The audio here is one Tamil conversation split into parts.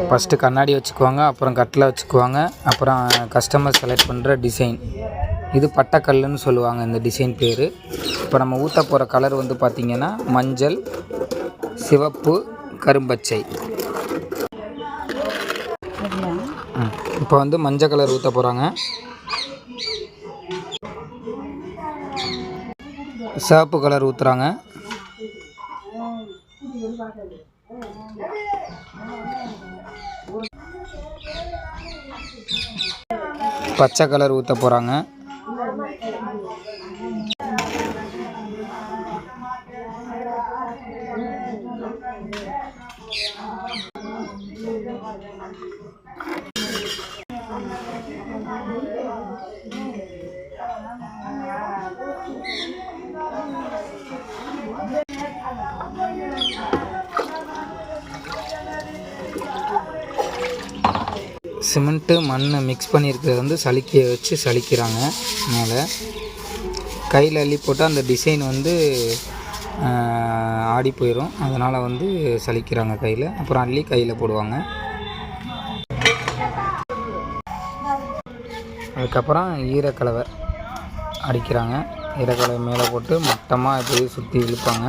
ஃபஸ்ட்டு கண்ணாடி வச்சுக்குவாங்க, அப்புறம் கட்டில் வச்சுக்குவாங்க, அப்புறம் கஸ்டமர் செலக்ட் பண்ணுற டிசைன். இது பட்டக்கல்லுன்னு சொல்லுவாங்க இந்த டிசைன் பேர். இப்போ நம்ம ஊற்ற போகிற கலர் வந்து பார்த்திங்கன்னா மஞ்சள், சிவப்பு, கரும்பச்சை. இப்போ வந்து மஞ்சள் கலர் ஊற்ற போகிறாங்க. சிவப்பு கலர் ஊற்றுறாங்க. பச்சை கலர் ஊற்ற போகிறாங்க. சிமெண்ட்டு மண் மிக்ஸ் பண்ணியிருக்கிறது வந்து சலிக்க வச்சு சலிக்கிறாங்க. மேலே கையில் அள்ளி போட்டால் அந்த டிசைன் வந்து ஆடி போயிடும். அதனால் வந்து சலிக்கிறாங்க கையில். அப்புறம் அள்ளி கையில் போடுவாங்க. அதுக்கப்புறம் ஈரக்கலவை அடிக்கிறாங்க. ஈரக்கலவை மேலே போட்டு மட்டமாக இப்படி சுற்றி இழுப்பாங்க.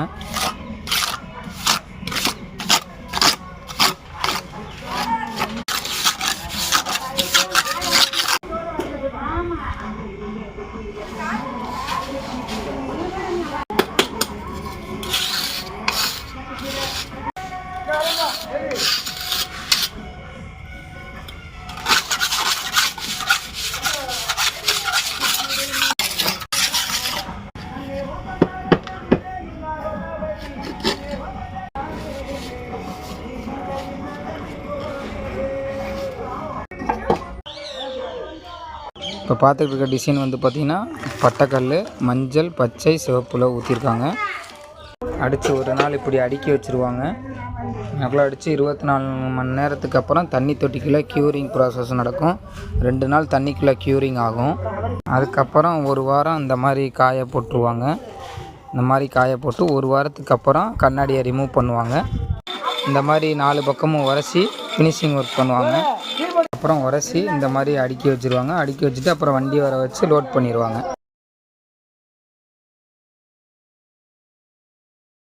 இப்போ பார்த்துட்டு இருக்க டிசைன் வந்து பார்த்திங்கன்னா பட்டக்கல் மஞ்சள், பச்சை, சிவப்பில் ஊற்றிருக்காங்க. அடித்து ஒரு நாள் இப்படி அடுக்கி வச்சுருவாங்க. நல்லா அடித்து 24 மணி நேரத்துக்கு அப்புறம் தண்ணி தொட்டிக்குள்ளே க்யூரிங் ப்ராசஸ் நடக்கும். 2 நாள் தண்ணிக்குள்ளே க்யூரிங் ஆகும். அதுக்கப்புறம் ஒரு வாரம் இந்த மாதிரி காய போட்டுருவாங்க. இந்த மாதிரி காய போட்டு ஒரு வாரத்துக்கு அப்புறம் கண்ணாடியை ரிமூவ் பண்ணுவாங்க. இந்த மாதிரி 4 பக்கமும் உரசி ஃபினிஷிங் ஒர்க் பண்ணுவாங்க. அப்புறம் உரசி இந்த மாதிரி அடுக்கி வச்சுருவாங்க. அடுக்கி வச்சுட்டு அப்புறம் வண்டி வர வச்சு லோட் பண்ணிடுவாங்க.